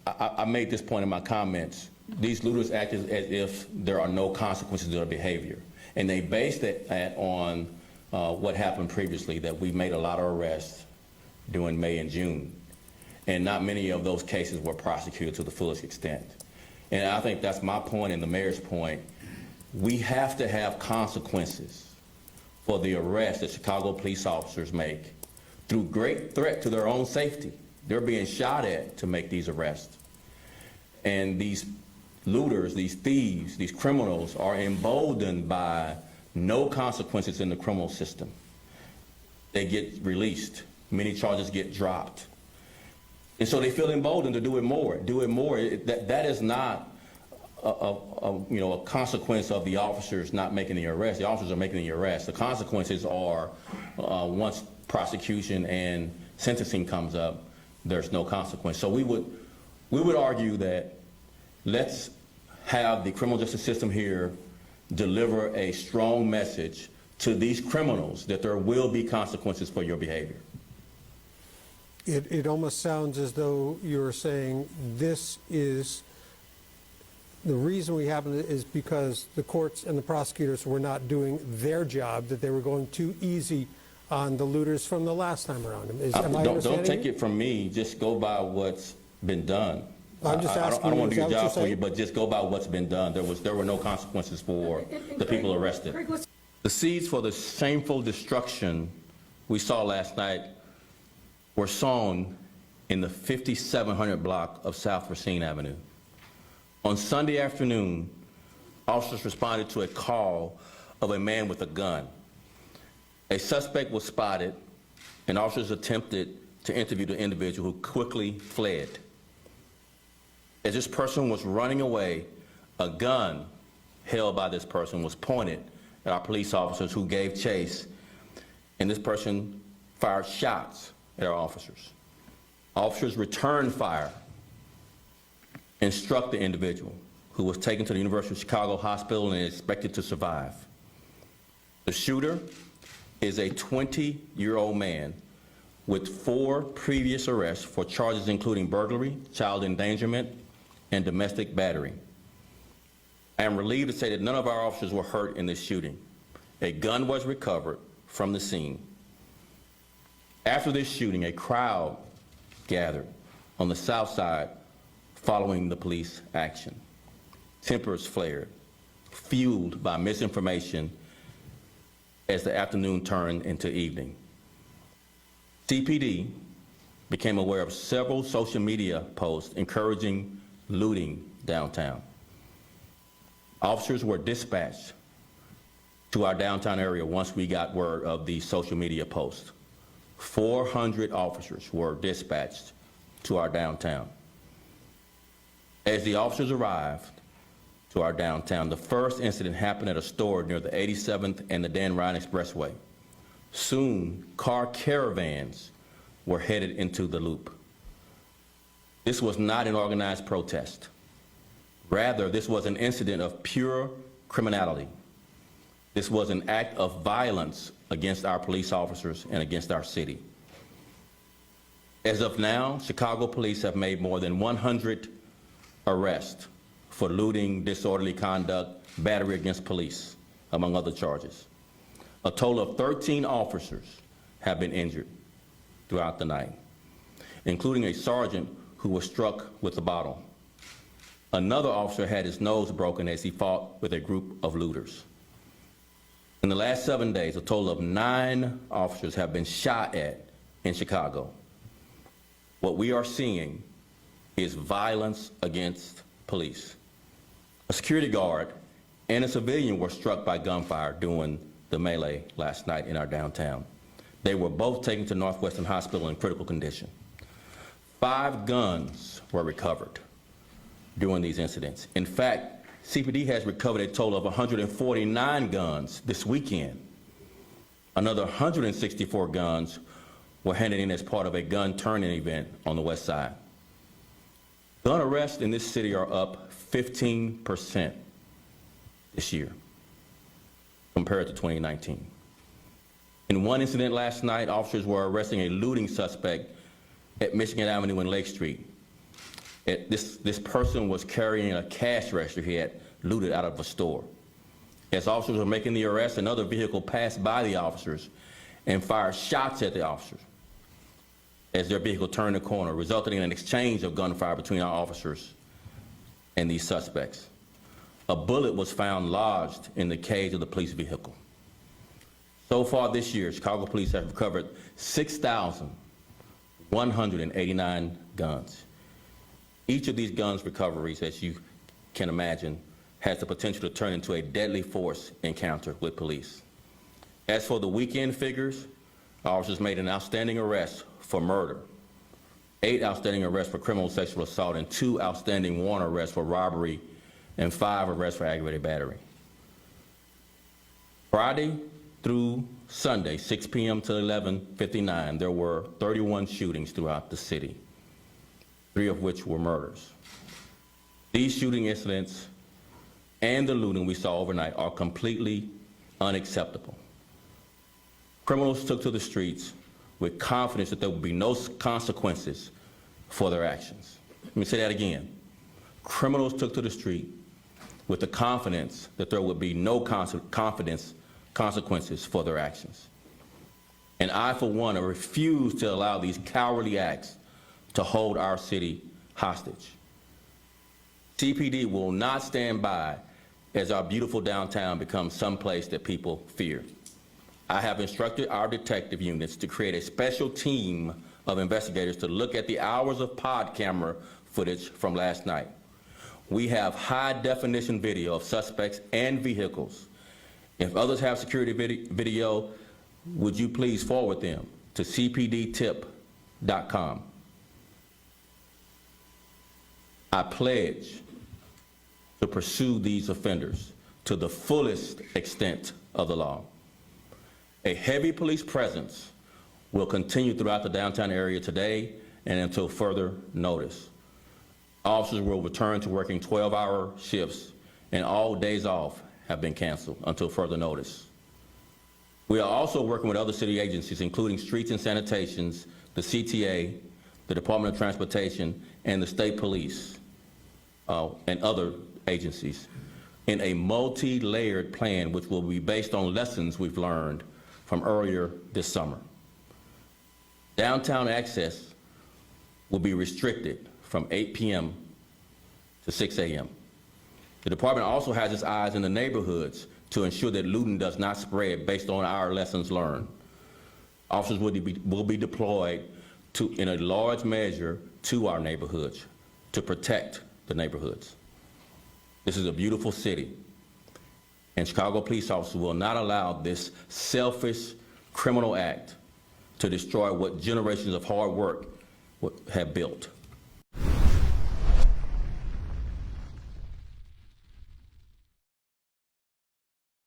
I made this point in my comments. These looters act as if there are no consequences to their behavior. And they based that on what happened previously, that we made a lot of arrests during May and June. And not many of those cases were prosecuted to the fullest extent. And I think that's my point and the mayor's point. We have to have consequences for the arrests that Chicago police officers make through great threat to their own safety. They're being shot at to make these arrests. And these looters, these thieves, these criminals are emboldened by no consequences in the criminal system. They get released. Many charges get dropped. And so they feel emboldened to do it more. That is not a consequence of the officers not making the arrest. The officers are making the arrest. The consequences are once prosecution and sentencing comes up, there's no consequence. So we would argue that let's have the criminal justice system here deliver a strong message to these criminals that there will be consequences for your behavior. It almost sounds as though you're saying this is the reason we haven't is because the courts and the prosecutors were not doing their job, that they were going too easy on the looters from the last time around. Don't take it from me. Just go by what's been done. I'm just asking I don't want to do you, your job for you, but just go by what's been done. There were no consequences for the people arrested. The seeds for the shameful destruction we saw last night were sown in the 5700 block of South Racine Avenue. On Sunday afternoon, officers responded to a call of a man with a gun. A suspect was spotted, and officers attempted to interview the individual, who quickly fled. As this person was running away, a gun held by this person was pointed at our police officers, who gave chase, and this person fired shots at our officers. Officers returned fire and struck the individual, who was taken to the University of Chicago Hospital and is expected to survive. The shooter is a 20-year-old man with 4 previous arrests for charges including burglary, child endangerment, and domestic battery. I am relieved to say that none of our officers were hurt in this shooting. A gun was recovered from the scene. After this shooting, a crowd gathered on the south side following the police action. Tempers flared, fueled by misinformation as the afternoon turned into evening. CPD became aware of several social media posts encouraging looting downtown. Officers were dispatched to our downtown area once we got word of the social media posts. 400 officers were dispatched to our downtown. As the officers arrived to our downtown, the first incident happened at a store near the 87th and the Dan Ryan Expressway. Soon, car caravans were headed into the loop. This was not an organized protest. Rather, this was an incident of pure criminality. This was an act of violence against our police officers and against our city. As of now, Chicago police have made more than 100 arrests for looting, disorderly conduct, battery against police, among other charges. A total of 13 officers have been injured throughout the night, including a sergeant who was struck with a bottle. Another officer had his nose broken as he fought with a group of looters. In the last 7 days, a total of 9 officers have been shot at in Chicago. What we are seeing is violence against police. A security guard and a civilian were struck by gunfire during the melee last night in our downtown. They were both taken to Northwestern Hospital in critical condition. 5 guns were recovered during these incidents. In fact, CPD has recovered a total of 149 guns this weekend. Another 164 guns were handed in as part of a gun turn-in event on the west side. Gun arrests in this city are up 15% this year compared to 2019. In one incident last night, officers were arresting a looting suspect at Michigan Avenue and Lake Street. This person was carrying a cash register he had looted out of a store. As officers were making the arrest, another vehicle passed by the officers and fired shots at the officers as their vehicle turned the corner, resulting in an exchange of gunfire between our officers and these suspects. A bullet was found lodged in the cage of the police vehicle. So far this year, Chicago police have recovered 6,189 guns. Each of these guns recoveries, as you can imagine, has the potential to turn into a deadly force encounter with police. As for the weekend figures, officers made an outstanding arrest for murder, 8 outstanding arrests for criminal sexual assault, and 2 outstanding warrant arrests for robbery, and 5 arrests for aggravated battery. Friday through Sunday, 6 p.m. to 11:59, there were 31 shootings throughout the city, 3 of which were murders. These shooting incidents and the looting we saw overnight are completely unacceptable. Criminals took to the streets with confidence that there would be no consequences for their actions. Let me say that again. Criminals took to the street with the confidence that there would be no consequences for their actions. And I, for one, refuse to allow these cowardly acts to hold our city hostage. CPD will not stand by as our beautiful downtown becomes someplace that people fear. I have instructed our detective units to create a special team of investigators to look at the hours of pod camera footage from last night. We have high-definition video of suspects and vehicles. If others have security video, would you please forward them to cpdtip.com. I pledge to pursue these offenders to the fullest extent of the law. A heavy police presence will continue throughout the downtown area today and until further notice. Officers will return to working 12-hour shifts, and all days off have been canceled until further notice. We are also working with other city agencies, including Streets and Sanitations, the CTA, the Department of Transportation, and the State Police, and other agencies, in a multi-layered plan which will be based on lessons we've learned from earlier this summer. Downtown access will be restricted from 8 p.m. to 6 a.m. The department also has its eyes in the neighborhoods to ensure that looting does not spread based on our lessons learned. Officers will be deployed in a large measure to our neighborhoods to protect the neighborhoods. This is a beautiful city, and Chicago police officers will not allow this selfish criminal act to destroy what generations of hard work have built.